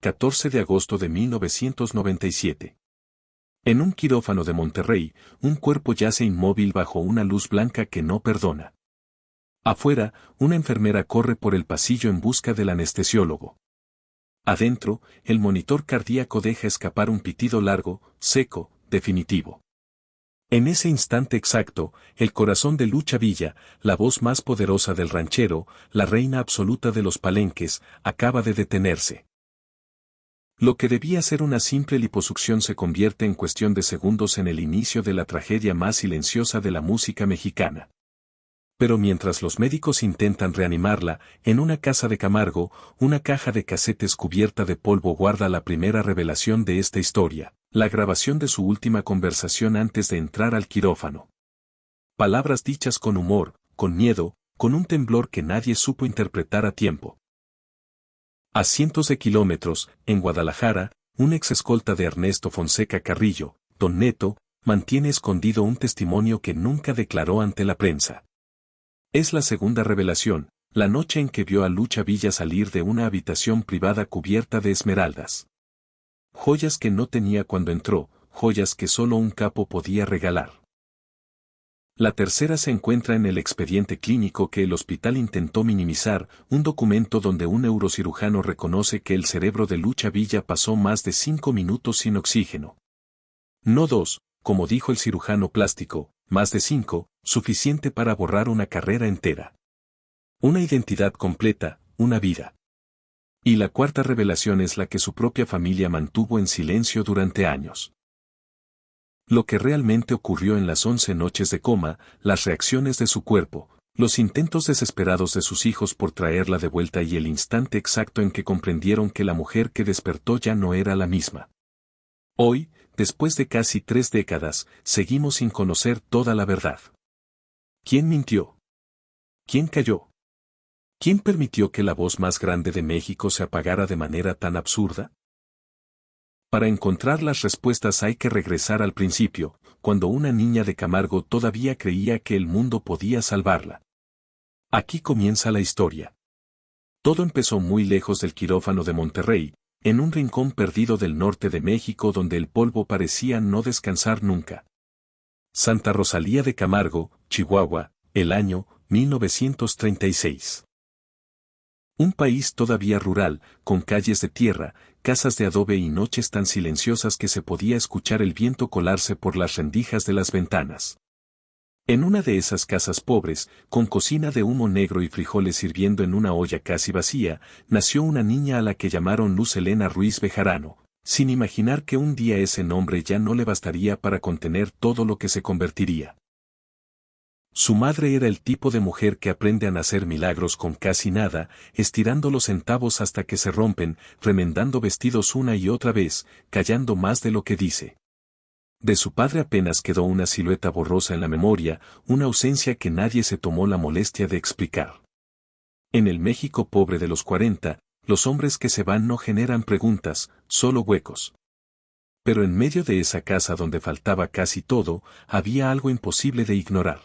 14 de agosto de 1997. En un quirófano de Monterrey, un cuerpo yace inmóvil bajo una luz blanca que no perdona. Afuera, una enfermera corre por el pasillo en busca del anestesiólogo. Adentro, el monitor cardíaco deja escapar un pitido largo, seco, definitivo. En ese instante exacto, el corazón de Lucha Villa, la voz más poderosa del ranchero, la reina absoluta de los palenques, acaba de detenerse. Lo que debía ser una simple liposucción se convierte en cuestión de segundos en el inicio de la tragedia más silenciosa de la música mexicana. Pero mientras los médicos intentan reanimarla, en una casa de Camargo, una caja de casetes cubierta de polvo guarda la primera revelación de esta historia, la grabación de su última conversación antes de entrar al quirófano. Palabras dichas con humor, con miedo, con un temblor que nadie supo interpretar a tiempo. A cientos de kilómetros, en Guadalajara, un ex escolta de Ernesto Fonseca Carrillo, Don Neto, mantiene escondido un testimonio que nunca declaró ante la prensa. Es la segunda revelación, la noche en que vio a Lucha Villa salir de una habitación privada cubierta de esmeraldas. Joyas que no tenía cuando entró, joyas que solo un capo podía regalar. La tercera se encuentra en el expediente clínico que el hospital intentó minimizar, un documento donde un neurocirujano reconoce que el cerebro de Lucha Villa pasó más de 5 minutos sin oxígeno. No 2, como dijo el cirujano plástico, más de 5, suficiente para borrar una carrera entera. Una identidad completa, una vida. Y la cuarta revelación es la que su propia familia mantuvo en silencio durante años. Lo que realmente ocurrió en las 11 noches de coma, las reacciones de su cuerpo, los intentos desesperados de sus hijos por traerla de vuelta y el instante exacto en que comprendieron que la mujer que despertó ya no era la misma. Hoy, después de casi 3 décadas, seguimos sin conocer toda la verdad. ¿Quién mintió? ¿Quién cayó? ¿Quién permitió que la voz más grande de México se apagara de manera tan absurda? Para encontrar las respuestas hay que regresar al principio, cuando una niña de Camargo todavía creía que el mundo podía salvarla. Aquí comienza la historia. Todo empezó muy lejos del quirófano de Monterrey, en un rincón perdido del norte de México donde el polvo parecía no descansar nunca. Santa Rosalía de Camargo, Chihuahua, el año 1936. Un país todavía rural, con calles de tierra, casas de adobe y noches tan silenciosas que se podía escuchar el viento colarse por las rendijas de las ventanas. En una de esas casas pobres, con cocina de humo negro y frijoles hirviendo en una olla casi vacía, nació una niña a la que llamaron Luz Helena Ruiz Bejarano, sin imaginar que un día ese nombre ya no le bastaría para contener todo lo que se convertiría. Su madre era el tipo de mujer que aprende a nacer milagros con casi nada, estirando los centavos hasta que se rompen, remendando vestidos una y otra vez, callando más de lo que dice. De su padre apenas quedó una silueta borrosa en la memoria, una ausencia que nadie se tomó la molestia de explicar. En el México pobre de los 40, los hombres que se van no generan preguntas, solo huecos. Pero en medio de esa casa donde faltaba casi todo, había algo imposible de ignorar.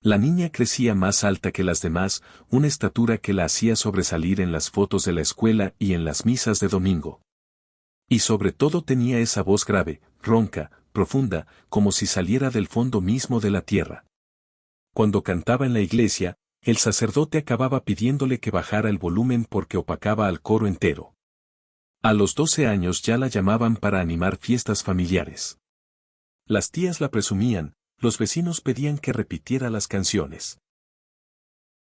La niña crecía más alta que las demás, una estatura que la hacía sobresalir en las fotos de la escuela y en las misas de domingo. Y sobre todo tenía esa voz grave, ronca, profunda, como si saliera del fondo mismo de la tierra. Cuando cantaba en la iglesia, el sacerdote acababa pidiéndole que bajara el volumen porque opacaba al coro entero. A los 12 años ya la llamaban para animar fiestas familiares. Las tías la presumían, los vecinos pedían que repitiera las canciones.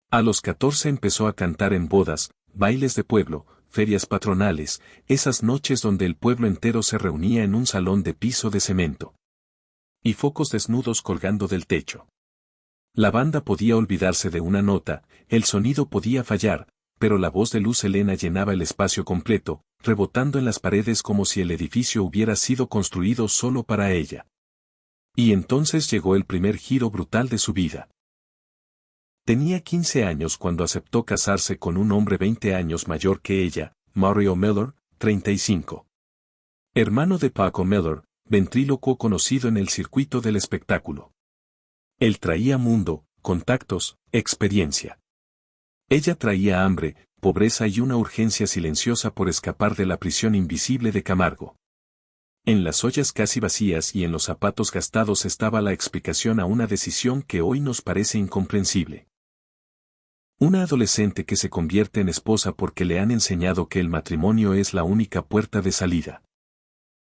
A los 14 empezó a cantar en bodas, bailes de pueblo, ferias patronales, esas noches donde el pueblo entero se reunía en un salón de piso de cemento. Y focos desnudos colgando del techo. La banda podía olvidarse de una nota, el sonido podía fallar, pero la voz de Luz Helena llenaba el espacio completo, rebotando en las paredes como si el edificio hubiera sido construido solo para ella. Y entonces llegó el primer giro brutal de su vida. Tenía 15 años cuando aceptó casarse con un hombre 20 años mayor que ella, Mario Miller, 35. Hermano de Paco Miller, ventrílocuo conocido en el circuito del espectáculo. Él traía mundo, contactos, experiencia. Ella traía hambre, pobreza y una urgencia silenciosa por escapar de la prisión invisible de Camargo. En las ollas casi vacías y en los zapatos gastados estaba la explicación a una decisión que hoy nos parece incomprensible. Una adolescente que se convierte en esposa porque le han enseñado que el matrimonio es la única puerta de salida.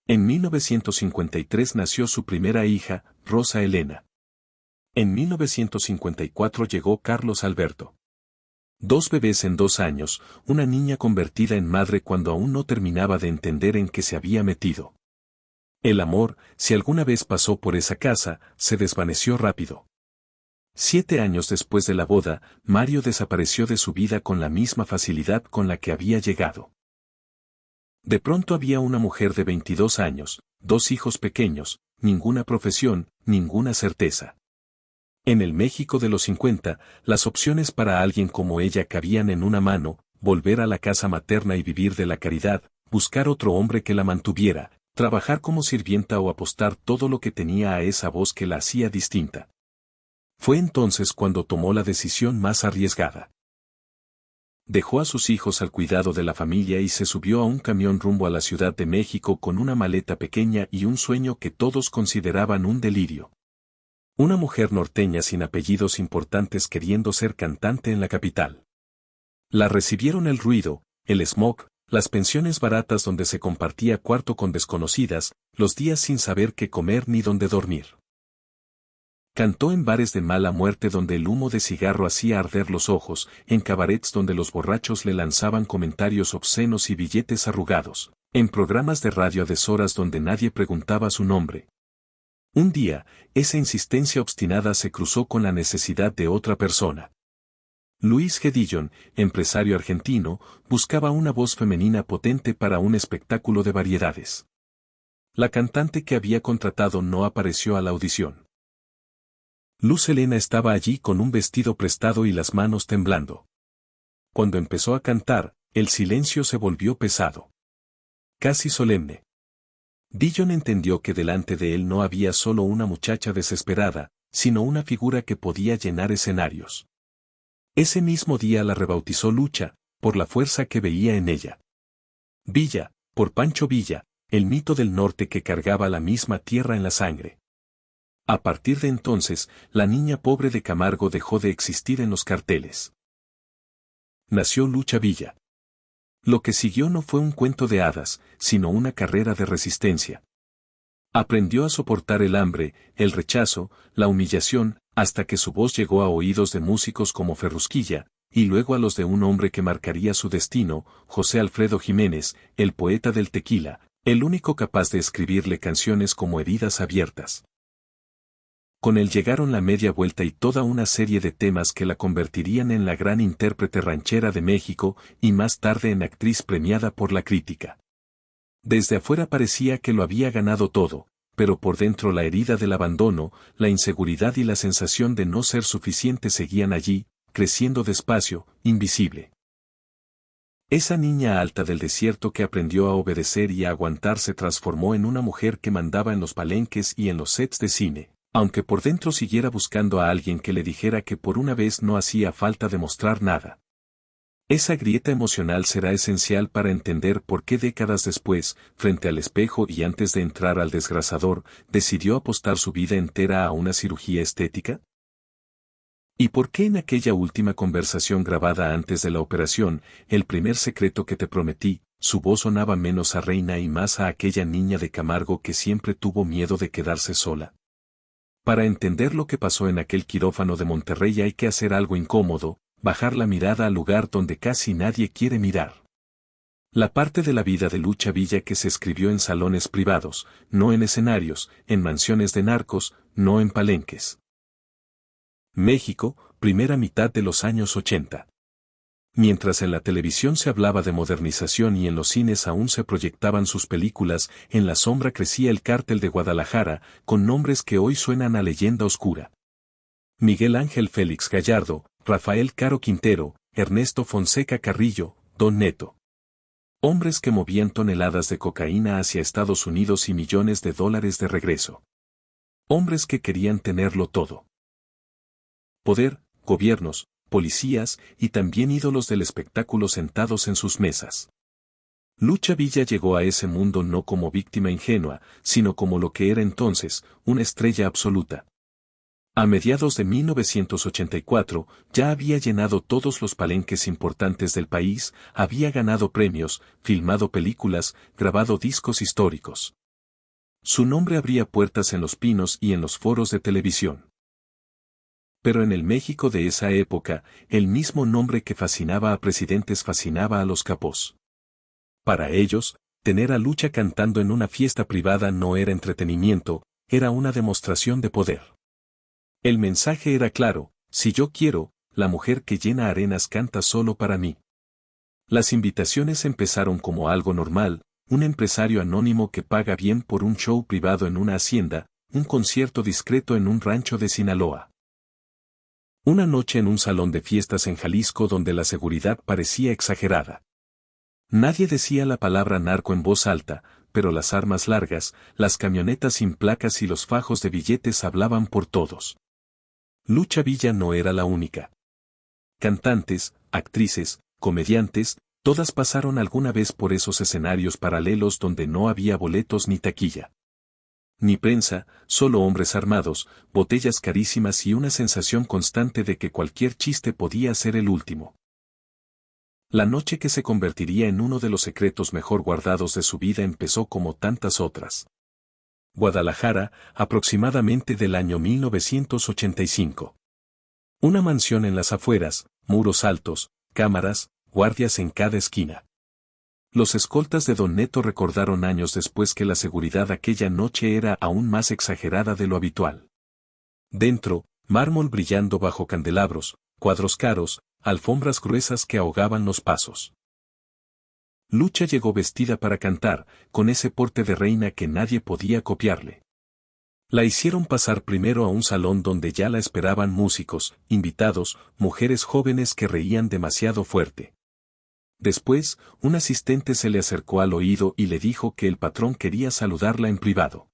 En 1953 nació su primera hija, Rosa Elena. En 1954 llegó Carlos Alberto. 2 bebés en 2 años, una niña convertida en madre cuando aún no terminaba de entender en qué se había metido. El amor, si alguna vez pasó por esa casa, se desvaneció rápido. 7 años después de la boda, Mario desapareció de su vida con la misma facilidad con la que había llegado. De pronto había una mujer de 22 años, 2 hijos pequeños, ninguna profesión, ninguna certeza. En el México de los 50, las opciones para alguien como ella cabían en una mano: volver a la casa materna y vivir de la caridad, buscar otro hombre que la mantuviera, trabajar como sirvienta o apostar todo lo que tenía a esa voz que la hacía distinta. Fue entonces cuando tomó la decisión más arriesgada. Dejó a sus hijos al cuidado de la familia y se subió a un camión rumbo a la Ciudad de México con una maleta pequeña y un sueño que todos consideraban un delirio. Una mujer norteña sin apellidos importantes queriendo ser cantante en la capital. La recibieron el ruido, el smog, las pensiones baratas donde se compartía cuarto con desconocidas, los días sin saber qué comer ni dónde dormir. Cantó en bares de mala muerte donde el humo de cigarro hacía arder los ojos, en cabarets donde los borrachos le lanzaban comentarios obscenos y billetes arrugados, en programas de radio a deshoras donde nadie preguntaba su nombre. Un día, esa insistencia obstinada se cruzó con la necesidad de otra persona. Luis G. Dillon, empresario argentino, buscaba una voz femenina potente para un espectáculo de variedades. La cantante que había contratado no apareció a la audición. Luz Helena estaba allí con un vestido prestado y las manos temblando. Cuando empezó a cantar, el silencio se volvió pesado. Casi solemne. Dillon entendió que delante de él no había solo una muchacha desesperada, sino una figura que podía llenar escenarios. Ese mismo día la rebautizó Lucha, por la fuerza que veía en ella. Villa, por Pancho Villa, el mito del norte que cargaba la misma tierra en la sangre. A partir de entonces, la niña pobre de Camargo dejó de existir en los carteles. Nació Lucha Villa. Lo que siguió no fue un cuento de hadas, sino una carrera de resistencia. Aprendió a soportar el hambre, el rechazo, la humillación, hasta que su voz llegó a oídos de músicos como Ferrusquilla, y luego a los de un hombre que marcaría su destino, José Alfredo Jiménez, el poeta del tequila, el único capaz de escribirle canciones como Heridas Abiertas. Con él llegaron La Media Vuelta y toda una serie de temas que la convertirían en la gran intérprete ranchera de México y más tarde en actriz premiada por la crítica. Desde afuera parecía que lo había ganado todo, pero por dentro la herida del abandono, la inseguridad y la sensación de no ser suficiente seguían allí, creciendo despacio, invisible. Esa niña alta del desierto que aprendió a obedecer y a aguantar se transformó en una mujer que mandaba en los palenques y en los sets de cine, aunque por dentro siguiera buscando a alguien que le dijera que por una vez no hacía falta demostrar nada. Esa grieta emocional será esencial para entender por qué décadas después, frente al espejo y antes de entrar al desgrasador, decidió apostar su vida entera a una cirugía estética. ¿Y por qué en aquella última conversación grabada antes de la operación, el primer secreto que te prometí, su voz sonaba menos a reina y más a aquella niña de Camargo que siempre tuvo miedo de quedarse sola? Para entender lo que pasó en aquel quirófano de Monterrey hay que hacer algo incómodo, bajar la mirada al lugar donde casi nadie quiere mirar. La parte de la vida de Lucha Villa que se escribió en salones privados, no en escenarios, en mansiones de narcos, no en palenques. México, primera mitad de los años 80. Mientras en la televisión se hablaba de modernización y en los cines aún se proyectaban sus películas, en la sombra crecía el Cártel de Guadalajara, con nombres que hoy suenan a leyenda oscura. Miguel Ángel Félix Gallardo, Rafael Caro Quintero, Ernesto Fonseca Carrillo, Don Neto. Hombres que movían toneladas de cocaína hacia Estados Unidos y millones de dólares de regreso. Hombres que querían tenerlo todo. Poder, gobiernos, policías y también ídolos del espectáculo sentados en sus mesas. Lucha Villa llegó a ese mundo no como víctima ingenua, sino como lo que era entonces, una estrella absoluta. A mediados de 1984, ya había llenado todos los palenques importantes del país, había ganado premios, filmado películas, grabado discos históricos. Su nombre abría puertas en Los Pinos y en los foros de televisión. Pero en el México de esa época, el mismo nombre que fascinaba a presidentes fascinaba a los capós. Para ellos, tener a Lucha cantando en una fiesta privada no era entretenimiento, era una demostración de poder. El mensaje era claro: si yo quiero, la mujer que llena arenas canta solo para mí. Las invitaciones empezaron como algo normal, un empresario anónimo que paga bien por un show privado en una hacienda, un concierto discreto en un rancho de Sinaloa. Una noche en un salón de fiestas en Jalisco donde la seguridad parecía exagerada. Nadie decía la palabra narco en voz alta, pero las armas largas, las camionetas sin placas y los fajos de billetes hablaban por todos. Lucha Villa no era la única. Cantantes, actrices, comediantes, todas pasaron alguna vez por esos escenarios paralelos donde no había boletos ni taquilla. Ni prensa, solo hombres armados, botellas carísimas y una sensación constante de que cualquier chiste podía ser el último. La noche que se convertiría en uno de los secretos mejor guardados de su vida empezó como tantas otras. Guadalajara, aproximadamente del año 1985. Una mansión en las afueras, muros altos, cámaras, guardias en cada esquina. Los escoltas de Don Neto recordaron años después que la seguridad aquella noche era aún más exagerada de lo habitual. Dentro, mármol brillando bajo candelabros, cuadros caros, alfombras gruesas que ahogaban los pasos. Lucha llegó vestida para cantar, con ese porte de reina que nadie podía copiarle. La hicieron pasar primero a un salón donde ya la esperaban músicos, invitados, mujeres jóvenes que reían demasiado fuerte. Después, un asistente se le acercó al oído y le dijo que el patrón quería saludarla en privado.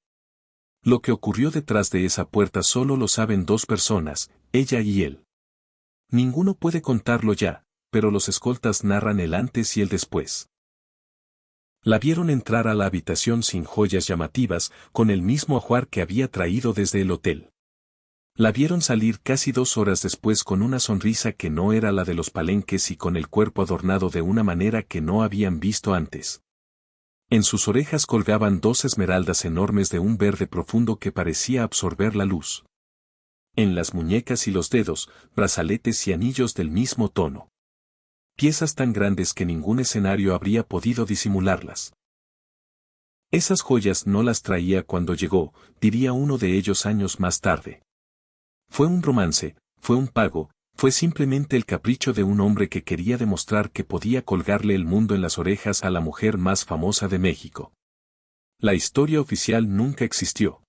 Lo que ocurrió detrás de esa puerta solo lo saben dos personas, ella y él. Ninguno puede contarlo ya, pero los escoltas narran el antes y el después. La vieron entrar a la habitación sin joyas llamativas, con el mismo ajuar que había traído desde el hotel. La vieron salir casi 2 horas después con una sonrisa que no era la de los palenques y con el cuerpo adornado de una manera que no habían visto antes. En sus orejas colgaban 2 esmeraldas enormes de un verde profundo que parecía absorber la luz. En las muñecas y los dedos, brazaletes y anillos del mismo tono. Piezas tan grandes que ningún escenario habría podido disimularlas. Esas joyas no las traía cuando llegó, diría uno de ellos años más tarde. Fue un romance, fue un pago, fue simplemente el capricho de un hombre que quería demostrar que podía colgarle el mundo en las orejas a la mujer más famosa de México. La historia oficial nunca existió.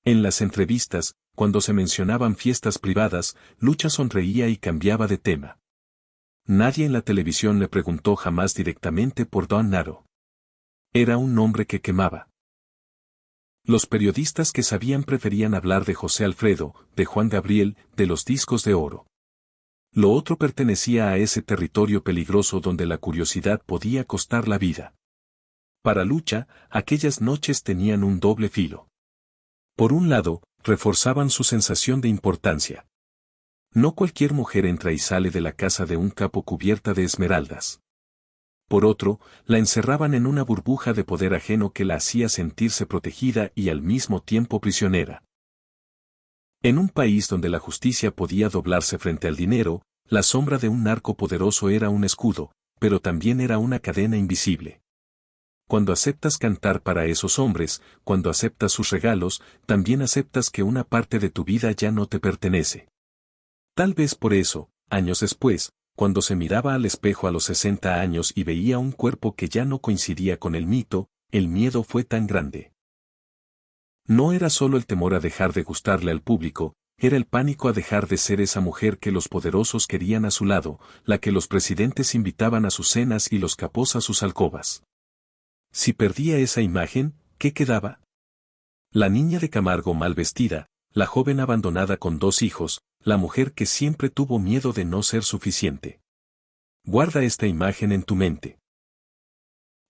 En las entrevistas, cuando se mencionaban fiestas privadas, Lucha sonreía y cambiaba de tema. Nadie en la televisión le preguntó jamás directamente por Don Naro. Era un nombre que quemaba. Los periodistas que sabían preferían hablar de José Alfredo, de Juan Gabriel, de los discos de oro. Lo otro pertenecía a ese territorio peligroso donde la curiosidad podía costar la vida. Para Lucha, aquellas noches tenían un doble filo. Por un lado, reforzaban su sensación de importancia. No cualquier mujer entra y sale de la casa de un capo cubierta de esmeraldas. Por otro, la encerraban en una burbuja de poder ajeno que la hacía sentirse protegida y al mismo tiempo prisionera. En un país donde la justicia podía doblarse frente al dinero, la sombra de un narco poderoso era un escudo, pero también era una cadena invisible. Cuando aceptas cantar para esos hombres, cuando aceptas sus regalos, también aceptas que una parte de tu vida ya no te pertenece. Tal vez por eso, años después, cuando se miraba al espejo a los 60 años y veía un cuerpo que ya no coincidía con el mito, el miedo fue tan grande. No era solo el temor a dejar de gustarle al público, era el pánico a dejar de ser esa mujer que los poderosos querían a su lado, la que los presidentes invitaban a sus cenas y los capós a sus alcobas. Si perdía esa imagen, ¿qué quedaba? La niña de Camargo mal vestida, la joven abandonada con 2 hijos, la mujer que siempre tuvo miedo de no ser suficiente. Guarda esta imagen en tu mente.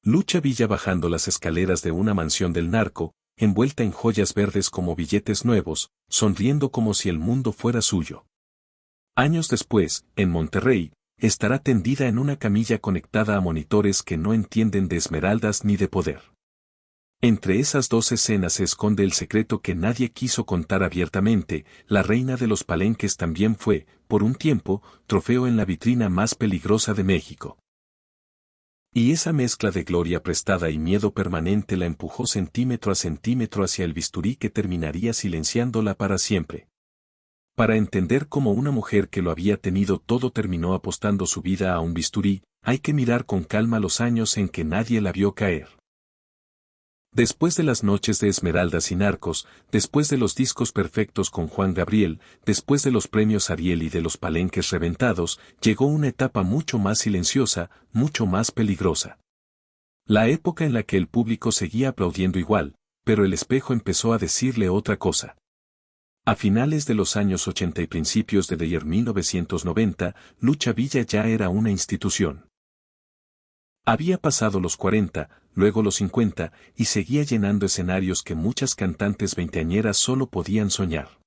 Lucha Villa bajando las escaleras de una mansión del narco, envuelta en joyas verdes como billetes nuevos, sonriendo como si el mundo fuera suyo. Años después, en Monterrey, estará tendida en una camilla conectada a monitores que no entienden de esmeraldas ni de poder. Entre esas 2 escenas se esconde el secreto que nadie quiso contar abiertamente: la reina de los palenques también fue, por un tiempo, trofeo en la vitrina más peligrosa de México. Y esa mezcla de gloria prestada y miedo permanente la empujó centímetro a centímetro hacia el bisturí que terminaría silenciándola para siempre. Para entender cómo una mujer que lo había tenido todo terminó apostando su vida a un bisturí, hay que mirar con calma los años en que nadie la vio caer. Después de las noches de Esmeraldas y Narcos, después de los discos perfectos con Juan Gabriel, después de los premios Ariel y de los palenques reventados, llegó una etapa mucho más silenciosa, mucho más peligrosa. La época en la que el público seguía aplaudiendo igual, pero el espejo empezó a decirle otra cosa. A finales de los años 80 y principios de 1990, Lucha Villa ya era una institución. Había pasado los 40, luego los 50, y seguía llenando escenarios que muchas cantantes veinteañeras solo podían soñar.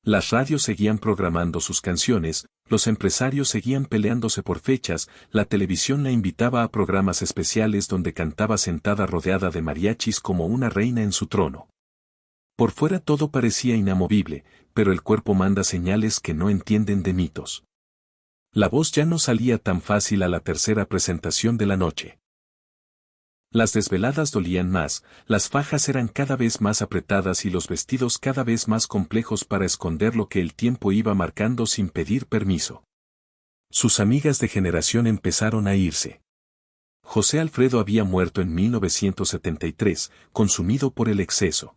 Las radios seguían programando sus canciones, los empresarios seguían peleándose por fechas, la televisión la invitaba a programas especiales donde cantaba sentada rodeada de mariachis como una reina en su trono. Por fuera todo parecía inamovible, pero el cuerpo manda señales que no entienden de mitos. La voz ya no salía tan fácil a la tercera presentación de la noche. Las desveladas dolían más, las fajas eran cada vez más apretadas y los vestidos cada vez más complejos para esconder lo que el tiempo iba marcando sin pedir permiso. Sus amigas de generación empezaron a irse. José Alfredo había muerto en 1973, consumido por el exceso.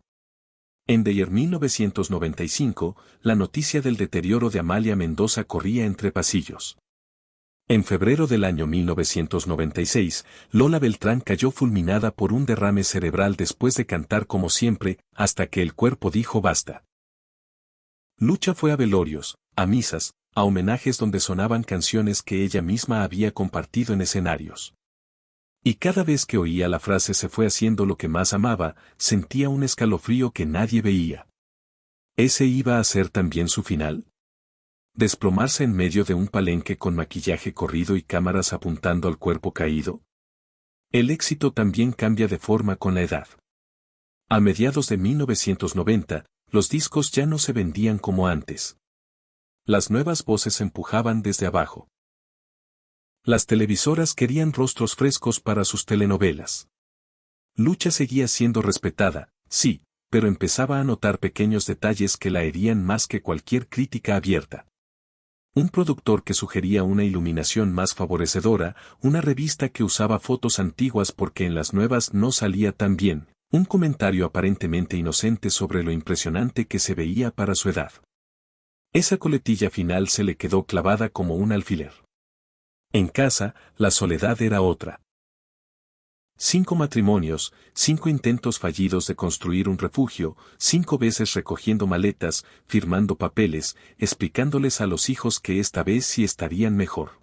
En 1995, la noticia del deterioro de Amalia Mendoza corría entre pasillos. En febrero del año 1996, Lola Beltrán cayó fulminada por un derrame cerebral después de cantar como siempre, hasta que el cuerpo dijo basta. Lucha fue a velorios, a misas, a homenajes donde sonaban canciones que ella misma había compartido en escenarios. Y cada vez que oía la frase "se fue haciendo lo que más amaba", sentía un escalofrío que nadie veía. ¿Ese iba a ser también su final? ¿Desplomarse en medio de un palenque con maquillaje corrido y cámaras apuntando al cuerpo caído? El éxito también cambia de forma con la edad. A mediados de 1990, los discos ya no se vendían como antes. Las nuevas voces empujaban desde abajo. Las televisoras querían rostros frescos para sus telenovelas. Lucha seguía siendo respetada, sí, pero empezaba a notar pequeños detalles que la herían más que cualquier crítica abierta. Un productor que sugería una iluminación más favorecedora, una revista que usaba fotos antiguas porque en las nuevas no salía tan bien, un comentario aparentemente inocente sobre lo impresionante que se veía para su edad. Esa coletilla final se le quedó clavada como un alfiler. En casa, la soledad era otra. 5 matrimonios, 5 intentos fallidos de construir un refugio, 5 veces recogiendo maletas, firmando papeles, explicándoles a los hijos que esta vez sí estarían mejor.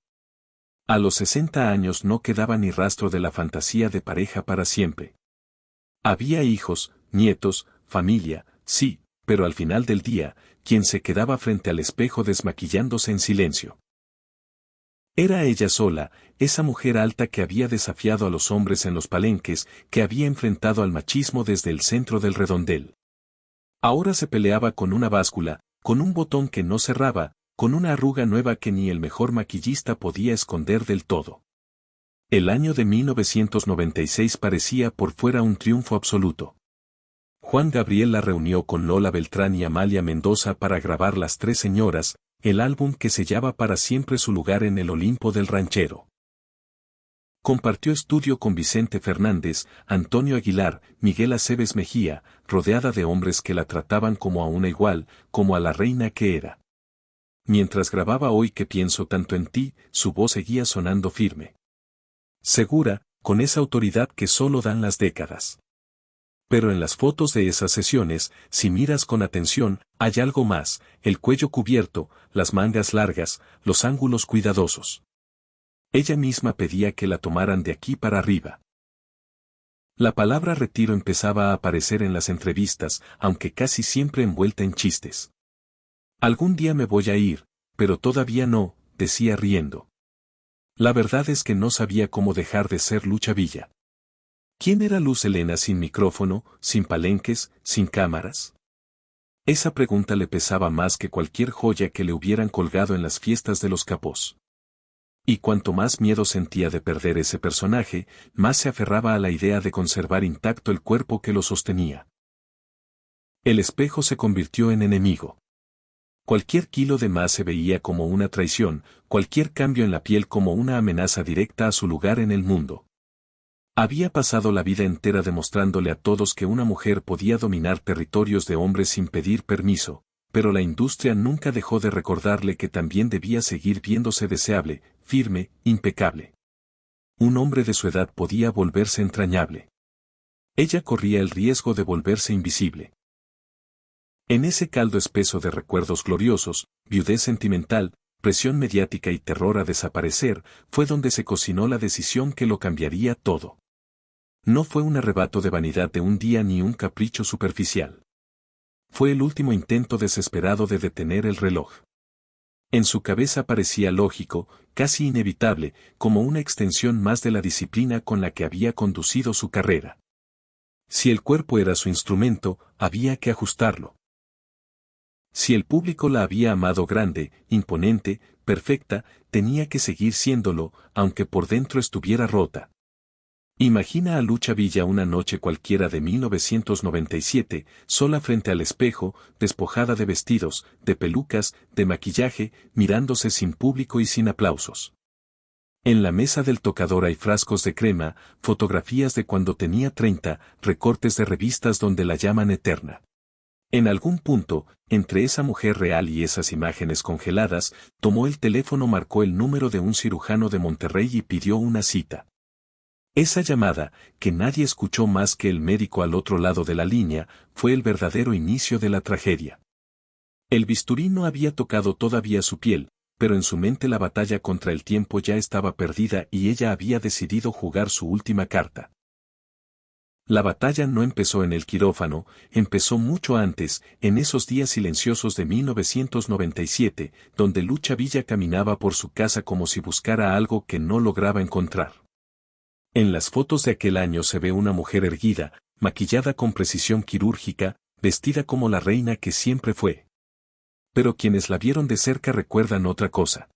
A los 60 años no quedaba ni rastro de la fantasía de pareja para siempre. Había hijos, nietos, familia, sí, pero al final del día, quien se quedaba frente al espejo desmaquillándose en silencio. Era ella sola, esa mujer alta que había desafiado a los hombres en los palenques, que había enfrentado al machismo desde el centro del redondel. Ahora se peleaba con una báscula, con un botón que no cerraba, con una arruga nueva que ni el mejor maquillista podía esconder del todo. El año de 1996 parecía por fuera un triunfo absoluto. Juan Gabriel la reunió con Lola Beltrán y Amalia Mendoza para grabar Las Tres Señoras, el álbum que sellaba para siempre su lugar en el Olimpo del ranchero. Compartió estudio con Vicente Fernández, Antonio Aguilar, Miguel Aceves Mejía, rodeada de hombres que la trataban como a una igual, como a la reina que era. Mientras grababa Hoy que pienso tanto en ti, su voz seguía sonando firme. Segura, con esa autoridad que solo dan las décadas. Pero en las fotos de esas sesiones, si miras con atención, hay algo más: el cuello cubierto, las mangas largas, los ángulos cuidadosos. Ella misma pedía que la tomaran de aquí para arriba. La palabra retiro empezaba a aparecer en las entrevistas, aunque casi siempre envuelta en chistes. Algún día me voy a ir, pero todavía no, decía riendo. La verdad es que no sabía cómo dejar de ser Lucha Villa. ¿Quién era Luz Helena sin micrófono, sin palenques, sin cámaras? Esa pregunta le pesaba más que cualquier joya que le hubieran colgado en las fiestas de los capós. Y cuanto más miedo sentía de perder ese personaje, más se aferraba a la idea de conservar intacto el cuerpo que lo sostenía. El espejo se convirtió en enemigo. Cualquier kilo de más se veía como una traición, cualquier cambio en la piel como una amenaza directa a su lugar en el mundo. Había pasado la vida entera demostrándole a todos que una mujer podía dominar territorios de hombres sin pedir permiso, pero la industria nunca dejó de recordarle que también debía seguir viéndose deseable, firme, impecable. Un hombre de su edad podía volverse entrañable. Ella corría el riesgo de volverse invisible. En ese caldo espeso de recuerdos gloriosos, viudez sentimental, presión mediática y terror a desaparecer, fue donde se cocinó la decisión que lo cambiaría todo. No fue un arrebato de vanidad de un día ni un capricho superficial. Fue el último intento desesperado de detener el reloj. En su cabeza parecía lógico, casi inevitable, como una extensión más de la disciplina con la que había conducido su carrera. Si el cuerpo era su instrumento, había que ajustarlo. Si el público la había amado grande, imponente, perfecta, tenía que seguir siéndolo, aunque por dentro estuviera rota. Imagina a Lucha Villa una noche cualquiera de 1997, sola frente al espejo, despojada de vestidos, de pelucas, de maquillaje, mirándose sin público y sin aplausos. En la mesa del tocador hay frascos de crema, fotografías de cuando tenía 30, recortes de revistas donde la llaman eterna. En algún punto, entre esa mujer real y esas imágenes congeladas, tomó el teléfono, marcó el número de un cirujano de Monterrey y pidió una cita. Esa llamada, que nadie escuchó más que el médico al otro lado de la línea, fue el verdadero inicio de la tragedia. El bisturí no había tocado todavía su piel, pero en su mente la batalla contra el tiempo ya estaba perdida y ella había decidido jugar su última carta. La batalla no empezó en el quirófano, empezó mucho antes, en esos días silenciosos de 1997, donde Lucha Villa caminaba por su casa como si buscara algo que no lograba encontrar. En las fotos de aquel año se ve una mujer erguida, maquillada con precisión quirúrgica, vestida como la reina que siempre fue. Pero quienes la vieron de cerca recuerdan otra cosa.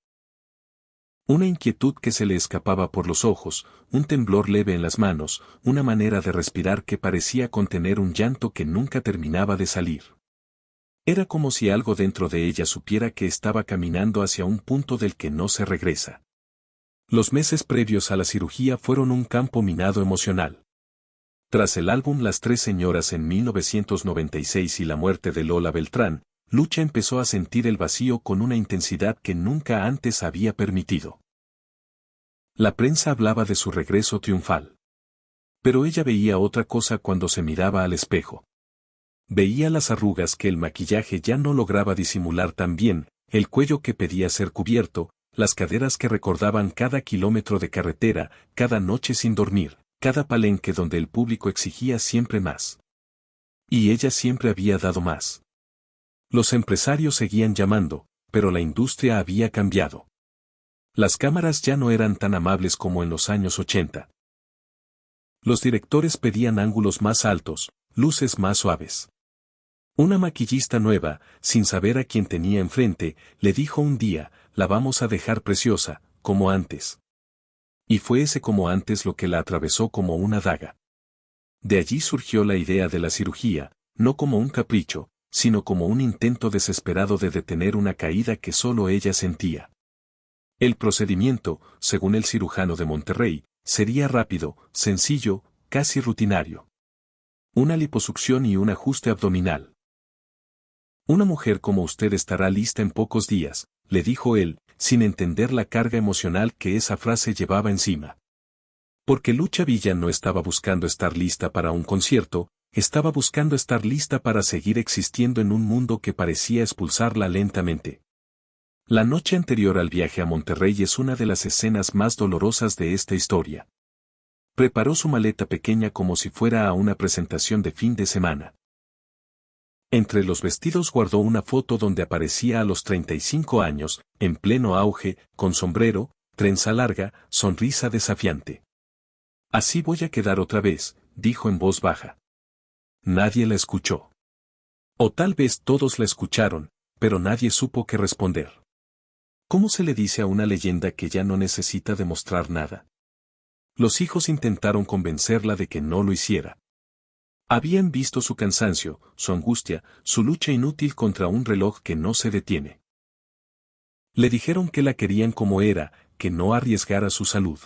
Una inquietud que se le escapaba por los ojos, un temblor leve en las manos, una manera de respirar que parecía contener un llanto que nunca terminaba de salir. Era como si algo dentro de ella supiera que estaba caminando hacia un punto del que no se regresa. Los meses previos a la cirugía fueron un campo minado emocional. Tras el álbum Las Tres Señoras en 1996 y la muerte de Lola Beltrán, Lucha empezó a sentir el vacío con una intensidad que nunca antes había permitido. La prensa hablaba de su regreso triunfal. Pero ella veía otra cosa cuando se miraba al espejo. Veía las arrugas que el maquillaje ya no lograba disimular tan bien, el cuello que pedía ser cubierto, las caderas que recordaban cada kilómetro de carretera, cada noche sin dormir, cada palenque donde el público exigía siempre más. Y ella siempre había dado más. Los empresarios seguían llamando, pero la industria había cambiado. Las cámaras ya no eran tan amables como en los años 80. Los directores pedían ángulos más altos, luces más suaves. Una maquillista nueva, sin saber a quién tenía enfrente, le dijo un día: la vamos a dejar preciosa, como antes. Y fue ese como antes lo que la atravesó como una daga. De allí surgió la idea de la cirugía, no como un capricho, sino como un intento desesperado de detener una caída que solo ella sentía. El procedimiento, según el cirujano de Monterrey, sería rápido, sencillo, casi rutinario. Una liposucción y un ajuste abdominal. Una mujer como usted estará lista en pocos días, le dijo él, sin entender la carga emocional que esa frase llevaba encima. Porque Lucha Villa no estaba buscando estar lista para un concierto, Estaba buscando estar lista para seguir existiendo en un mundo que parecía expulsarla lentamente. La noche anterior al viaje a Monterrey es una de las escenas más dolorosas de esta historia. Preparó su maleta pequeña como si fuera a una presentación de fin de semana. Entre los vestidos guardó una foto donde aparecía a los 35 años, en pleno auge, con sombrero, trenza larga, sonrisa desafiante. Así voy a quedar otra vez, dijo en voz baja. Nadie la escuchó. O tal vez todos la escucharon, pero nadie supo qué responder. ¿Cómo se le dice a una leyenda que ya no necesita demostrar nada? Los hijos intentaron convencerla de que no lo hiciera. Habían visto su cansancio, su angustia, su lucha inútil contra un reloj que no se detiene. Le dijeron que la querían como era, que no arriesgara su salud.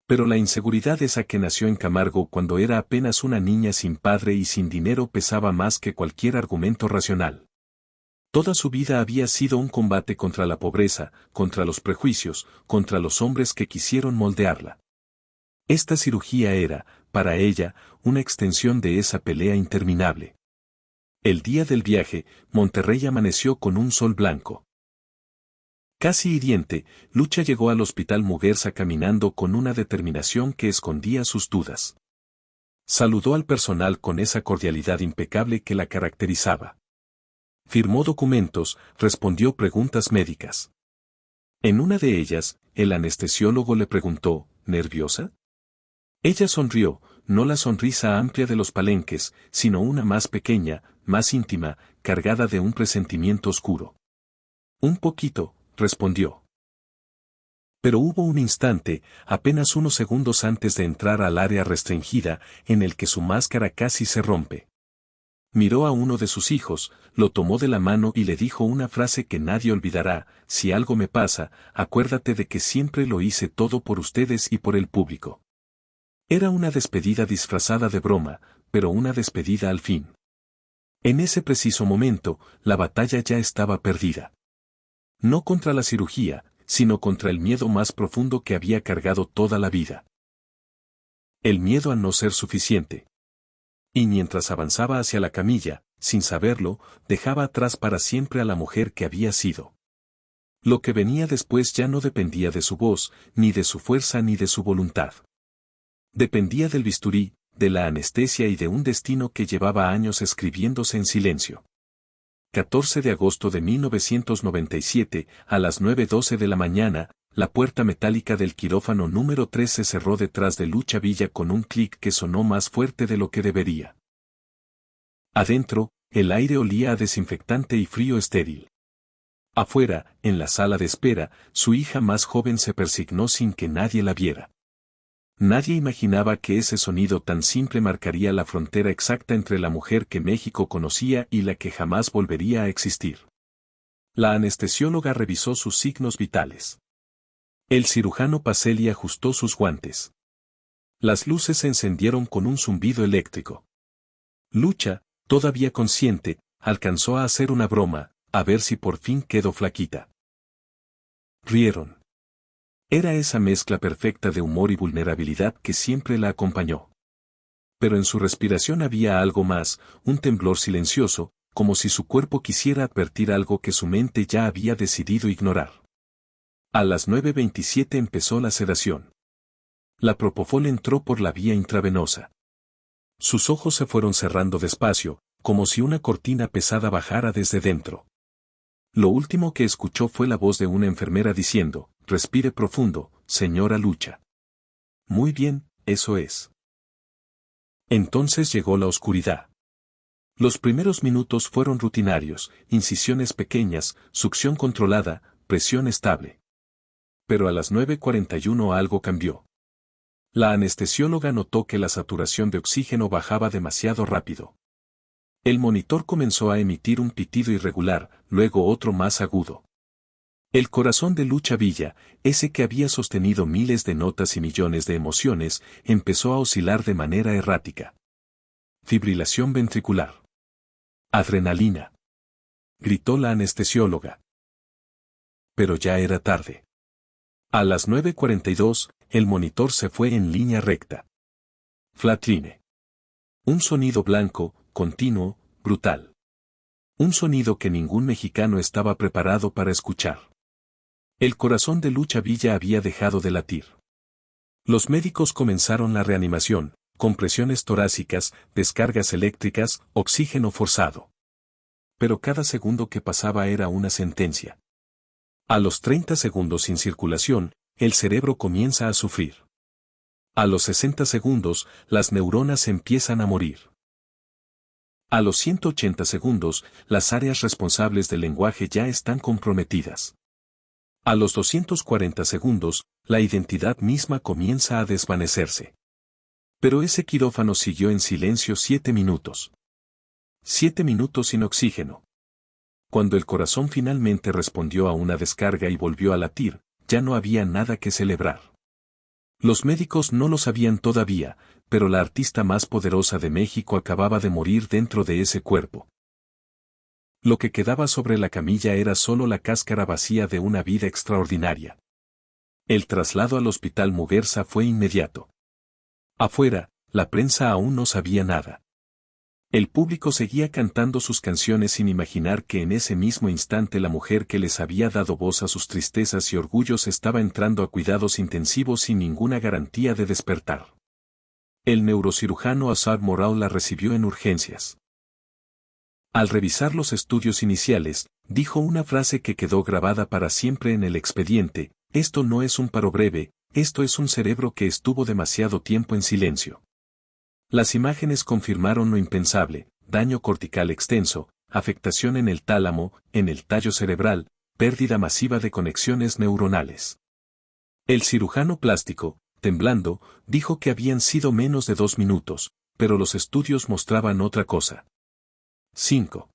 Pero la inseguridad esa que nació en Camargo cuando era apenas una niña sin padre y sin dinero pesaba más que cualquier argumento racional. Toda su vida había sido un combate contra la pobreza, contra los prejuicios, contra los hombres que quisieron moldearla. Esta cirugía era, para ella, una extensión de esa pelea interminable. El día del viaje, Monterrey amaneció con un sol blanco. Casi hiriente, Lucha llegó al hospital Muguerza caminando con una determinación que escondía sus dudas. Saludó al personal con esa cordialidad impecable que la caracterizaba. Firmó documentos, respondió preguntas médicas. En una de ellas, el anestesiólogo le preguntó, ¿nerviosa? Ella sonrió, no la sonrisa amplia de los palenques, sino una más pequeña, más íntima, cargada de un presentimiento oscuro. Un poquito, respondió. Pero hubo un instante, apenas unos segundos antes de entrar al área restringida, en el que su máscara casi se rompe. Miró a uno de sus hijos, lo tomó de la mano y le dijo una frase que nadie olvidará: si algo me pasa, acuérdate de que siempre lo hice todo por ustedes y por el público. Era una despedida disfrazada de broma, pero una despedida al fin. En ese preciso momento, la batalla ya estaba perdida. No contra la cirugía, sino contra el miedo más profundo que había cargado toda la vida. El miedo a no ser suficiente. Y mientras avanzaba hacia la camilla, sin saberlo, dejaba atrás para siempre a la mujer que había sido. Lo que venía después ya no dependía de su voz, ni de su fuerza ni de su voluntad. Dependía del bisturí, de la anestesia y de un destino que llevaba años escribiéndose en silencio. 14 de agosto de 1997, a las 9:12 de la mañana, la puerta metálica del quirófano número 3 se cerró detrás de Lucha Villa con un clic que sonó más fuerte de lo que debería. Adentro, el aire olía a desinfectante y frío estéril. Afuera, en la sala de espera, su hija más joven se persignó sin que nadie la viera. Nadie imaginaba que ese sonido tan simple marcaría la frontera exacta entre la mujer que México conocía y la que jamás volvería a existir. La anestesióloga revisó sus signos vitales. El cirujano Pacelli ajustó sus guantes. Las luces se encendieron con un zumbido eléctrico. Lucha, todavía consciente, alcanzó a hacer una broma, a ver si por fin quedó flaquita. Rieron. Era esa mezcla perfecta de humor y vulnerabilidad que siempre la acompañó. Pero en su respiración había algo más, un temblor silencioso, como si su cuerpo quisiera advertir algo que su mente ya había decidido ignorar. A las 9:27 empezó la sedación. La propofol entró por la vía intravenosa. Sus ojos se fueron cerrando despacio, como si una cortina pesada bajara desde dentro. Lo último que escuchó fue la voz de una enfermera diciendo: respire profundo, señora Lucha. Muy bien, eso es. Entonces llegó la oscuridad. Los primeros minutos fueron rutinarios, incisiones pequeñas, succión controlada, presión estable. Pero a las 9:41 algo cambió. La anestesióloga notó que la saturación de oxígeno bajaba demasiado rápido. El monitor comenzó a emitir un pitido irregular, luego otro más agudo. El corazón de Lucha Villa, ese que había sostenido miles de notas y millones de emociones, empezó a oscilar de manera errática. Fibrilación ventricular. Adrenalina. Gritó la anestesióloga. Pero ya era tarde. A las 9:42, el monitor se fue en línea recta. Flatline. Un sonido blanco, continuo, brutal. Un sonido que ningún mexicano estaba preparado para escuchar. El corazón de Lucha Villa había dejado de latir. Los médicos comenzaron la reanimación, compresiones torácicas, descargas eléctricas, oxígeno forzado. Pero cada segundo que pasaba era una sentencia. A los 30 segundos sin circulación, el cerebro comienza a sufrir. A los 60 segundos, las neuronas empiezan a morir. A los 180 segundos, las áreas responsables del lenguaje ya están comprometidas. A los 240 segundos, la identidad misma comienza a desvanecerse. Pero ese quirófano siguió en silencio 7 minutos. 7 minutos sin oxígeno. Cuando el corazón finalmente respondió a una descarga y volvió a latir, ya no había nada que celebrar. Los médicos no lo sabían todavía, pero la artista más poderosa de México acababa de morir dentro de ese cuerpo. Lo que quedaba sobre la camilla era solo la cáscara vacía de una vida extraordinaria. El traslado al hospital Muguerza fue inmediato. Afuera, la prensa aún no sabía nada. El público seguía cantando sus canciones sin imaginar que en ese mismo instante la mujer que les había dado voz a sus tristezas y orgullos estaba entrando a cuidados intensivos sin ninguna garantía de despertar. El neurocirujano Assad Moral la recibió en urgencias. Al revisar los estudios iniciales, dijo una frase que quedó grabada para siempre en el expediente: esto no es un paro breve, esto es un cerebro que estuvo demasiado tiempo en silencio. Las imágenes confirmaron lo impensable: daño cortical extenso, afectación en el tálamo, en el tallo cerebral, pérdida masiva de conexiones neuronales. El cirujano plástico, temblando, dijo que habían sido menos de 2 minutos, pero los estudios mostraban otra cosa. 5.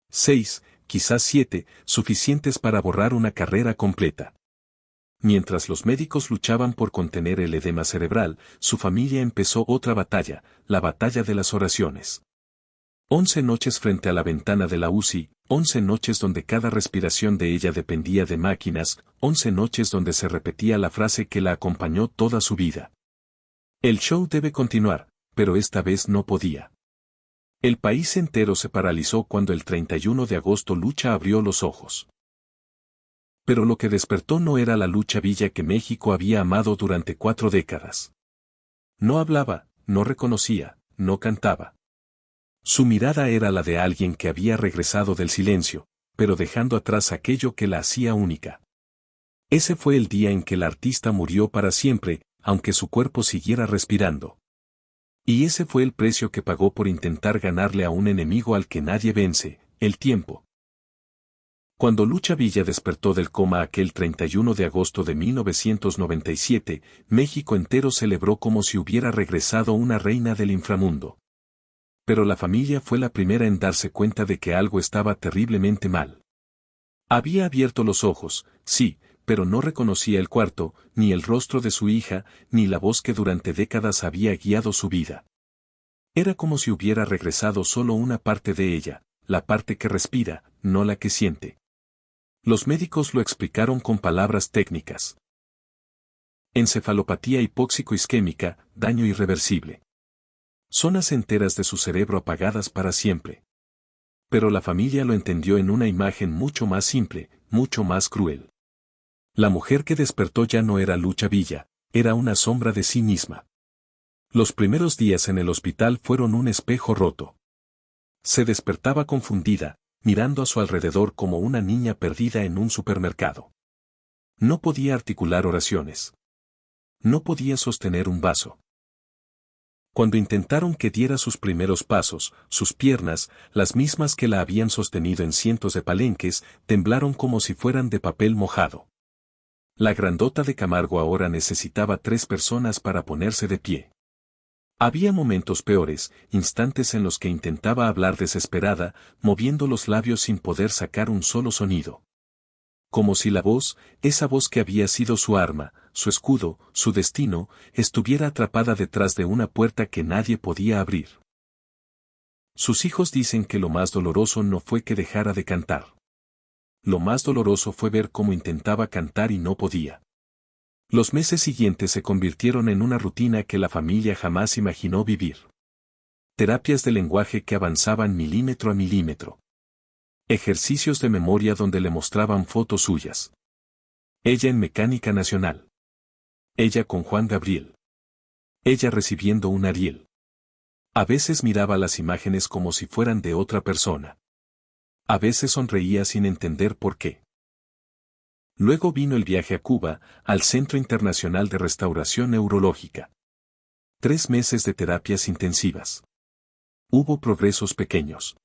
6, quizás 7, suficientes para borrar una carrera completa. Mientras los médicos luchaban por contener el edema cerebral, su familia empezó otra batalla, la batalla de las oraciones. 11 noches frente a la ventana de la UCI, 11 noches donde cada respiración de ella dependía de máquinas, 11 noches donde se repetía la frase que la acompañó toda su vida. El show debe continuar, pero esta vez no podía. El país entero se paralizó cuando el 31 de agosto Lucha abrió los ojos. Pero lo que despertó no era la Lucha Villa que México había amado durante 4 décadas. No hablaba, no reconocía, no cantaba. Su mirada era la de alguien que había regresado del silencio, pero dejando atrás aquello que la hacía única. Ese fue el día en que la artista murió para siempre, aunque su cuerpo siguiera respirando. Y ese fue el precio que pagó por intentar ganarle a un enemigo al que nadie vence, el tiempo. Cuando Lucha Villa despertó del coma aquel 31 de agosto de 1997, México entero celebró como si hubiera regresado una reina del inframundo. Pero la familia fue la primera en darse cuenta de que algo estaba terriblemente mal. Había abierto los ojos, sí, pero no reconocía el cuarto, ni el rostro de su hija, ni la voz que durante décadas había guiado su vida. Era como si hubiera regresado solo una parte de ella, la parte que respira, no la que siente. Los médicos lo explicaron con palabras técnicas. Encefalopatía hipóxico-isquémica, daño irreversible. Zonas enteras de su cerebro apagadas para siempre. Pero la familia lo entendió en una imagen mucho más simple, mucho más cruel. La mujer que despertó ya no era Lucha Villa, era una sombra de sí misma. Los primeros días en el hospital fueron un espejo roto. Se despertaba confundida, mirando a su alrededor como una niña perdida en un supermercado. No podía articular oraciones. No podía sostener un vaso. Cuando intentaron que diera sus primeros pasos, sus piernas, las mismas que la habían sostenido en cientos de palenques, temblaron como si fueran de papel mojado. La grandota de Camargo ahora necesitaba 3 personas para ponerse de pie. Había momentos peores, instantes en los que intentaba hablar desesperada, moviendo los labios sin poder sacar un solo sonido. Como si la voz, esa voz que había sido su arma, su escudo, su destino, estuviera atrapada detrás de una puerta que nadie podía abrir. Sus hijos dicen que lo más doloroso no fue que dejara de cantar. Lo más doloroso fue ver cómo intentaba cantar y no podía. Los meses siguientes se convirtieron en una rutina que la familia jamás imaginó vivir. Terapias de lenguaje que avanzaban milímetro a milímetro. Ejercicios de memoria donde le mostraban fotos suyas. Ella en Mecánica Nacional. Ella con Juan Gabriel. Ella recibiendo un Ariel. A veces miraba las imágenes como si fueran de otra persona. A veces sonreía sin entender por qué. Luego vino el viaje a Cuba, al Centro Internacional de Restauración Neurológica. 3 meses de terapias intensivas. Hubo progresos pequeños.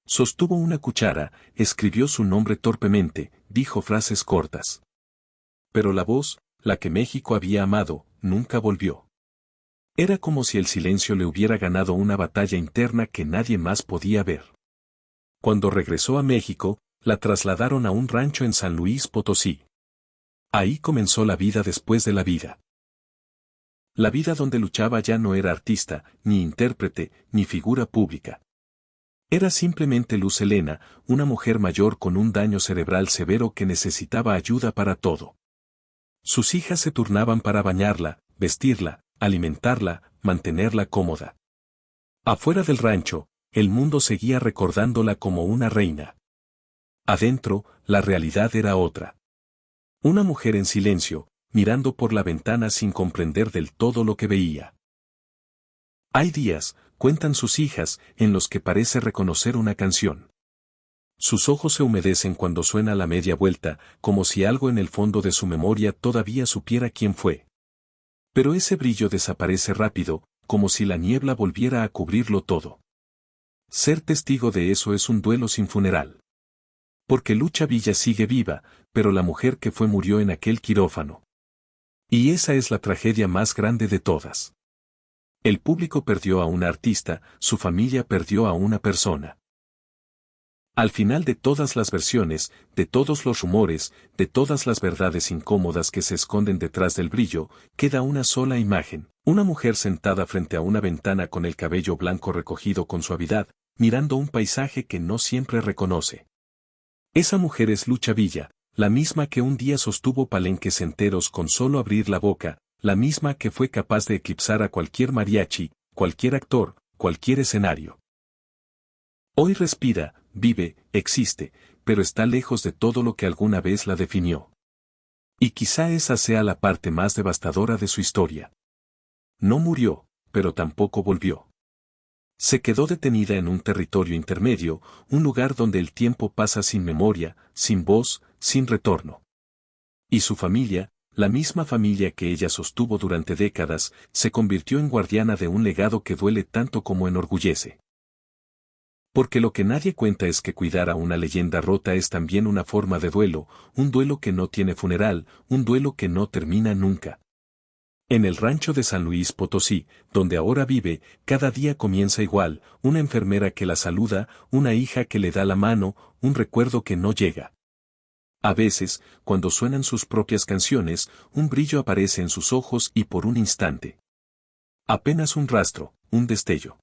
Sostuvo una cuchara, escribió su nombre torpemente, dijo frases cortas. Pero la voz, la que México había amado, nunca volvió. Era como si el silencio le hubiera ganado una batalla interna que nadie más podía ver. Cuando regresó a México, la trasladaron a un rancho en San Luis Potosí. Ahí comenzó la vida después de la vida. La vida donde luchaba ya no era artista, ni intérprete, ni figura pública. Era simplemente Luz Helena, una mujer mayor con un daño cerebral severo que necesitaba ayuda para todo. Sus hijas se turnaban para bañarla, vestirla, alimentarla, mantenerla cómoda. Afuera del rancho, el mundo seguía recordándola como una reina. Adentro, la realidad era otra. Una mujer en silencio, mirando por la ventana sin comprender del todo lo que veía. Hay días, cuentan sus hijas, en los que parece reconocer una canción. Sus ojos se humedecen cuando suena la media vuelta, como si algo en el fondo de su memoria todavía supiera quién fue. Pero ese brillo desaparece rápido, como si la niebla volviera a cubrirlo todo. Ser testigo de eso es un duelo sin funeral. Porque Lucha Villa sigue viva, pero la mujer que fue murió en aquel quirófano. Y esa es la tragedia más grande de todas. El público perdió a una artista, su familia perdió a una persona. Al final de todas las versiones, de todos los rumores, de todas las verdades incómodas que se esconden detrás del brillo, queda una sola imagen, una mujer sentada frente a una ventana con el cabello blanco recogido con suavidad, mirando un paisaje que no siempre reconoce. Esa mujer es Lucha Villa, la misma que un día sostuvo palenques enteros con solo abrir la boca, la misma que fue capaz de eclipsar a cualquier mariachi, cualquier actor, cualquier escenario. Hoy respira, vive, existe, pero está lejos de todo lo que alguna vez la definió. Y quizá esa sea la parte más devastadora de su historia. No murió, pero tampoco volvió. Se quedó detenida en un territorio intermedio, un lugar donde el tiempo pasa sin memoria, sin voz, sin retorno. Y su familia, la misma familia que ella sostuvo durante décadas, se convirtió en guardiana de un legado que duele tanto como enorgullece. Porque lo que nadie cuenta es que cuidar a una leyenda rota es también una forma de duelo, un duelo que no tiene funeral, un duelo que no termina nunca. En el rancho de San Luis Potosí, donde ahora vive, cada día comienza igual, una enfermera que la saluda, una hija que le da la mano, un recuerdo que no llega. A veces, cuando suenan sus propias canciones, un brillo aparece en sus ojos y por un instante. Apenas un rastro, un destello.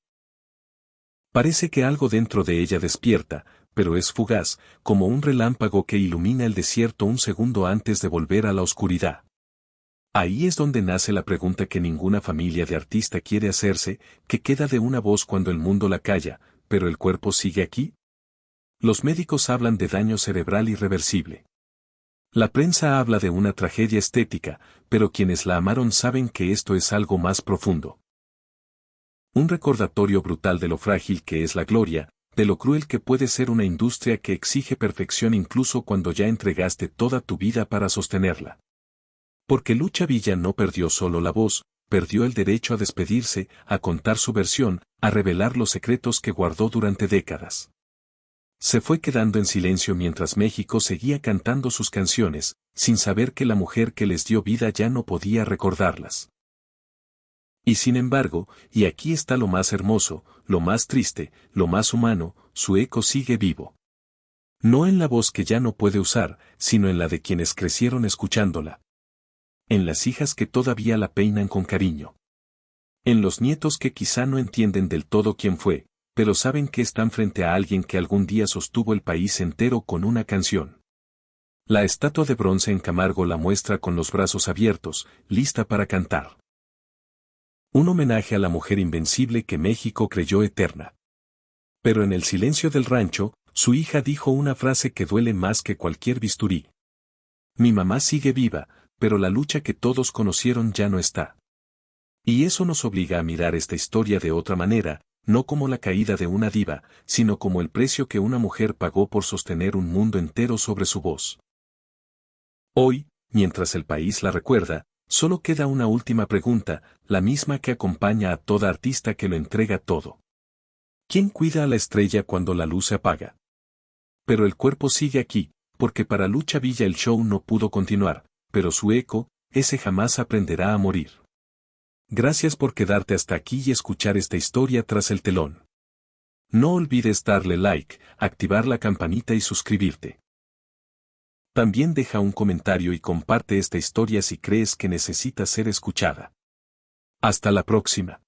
Parece que algo dentro de ella despierta, pero es fugaz, como un relámpago que ilumina el desierto un segundo antes de volver a la oscuridad. Ahí es donde nace la pregunta que ninguna familia de artista quiere hacerse, ¿qué queda de una voz cuando el mundo la calla, pero el cuerpo sigue aquí? Los médicos hablan de daño cerebral irreversible. La prensa habla de una tragedia estética, pero quienes la amaron saben que esto es algo más profundo. Un recordatorio brutal de lo frágil que es la gloria, de lo cruel que puede ser una industria que exige perfección incluso cuando ya entregaste toda tu vida para sostenerla. Porque Lucha Villa no perdió solo la voz, perdió el derecho a despedirse, a contar su versión, a revelar los secretos que guardó durante décadas. Se fue quedando en silencio mientras México seguía cantando sus canciones, sin saber que la mujer que les dio vida ya no podía recordarlas. Y sin embargo, y aquí está lo más hermoso, lo más triste, lo más humano, su eco sigue vivo. No en la voz que ya no puede usar, sino en la de quienes crecieron escuchándola. En las hijas que todavía la peinan con cariño. En los nietos que quizá no entienden del todo quién fue, pero saben que están frente a alguien que algún día sostuvo el país entero con una canción. La estatua de bronce en Camargo la muestra con los brazos abiertos, lista para cantar. Un homenaje a la mujer invencible que México creyó eterna. Pero en el silencio del rancho, su hija dijo una frase que duele más que cualquier bisturí. Mi mamá sigue viva, pero la lucha que todos conocieron ya no está. Y eso nos obliga a mirar esta historia de otra manera, no como la caída de una diva, sino como el precio que una mujer pagó por sostener un mundo entero sobre su voz. Hoy, mientras el país la recuerda, solo queda una última pregunta, la misma que acompaña a toda artista que lo entrega todo. ¿Quién cuida a la estrella cuando la luz se apaga? Pero el cuerpo sigue aquí, porque para Lucha Villa el show no pudo continuar, pero su eco, ese jamás aprenderá a morir. Gracias por quedarte hasta aquí y escuchar esta historia tras el telón. No olvides darle like, activar la campanita y suscribirte. También deja un comentario y comparte esta historia si crees que necesita ser escuchada. Hasta la próxima.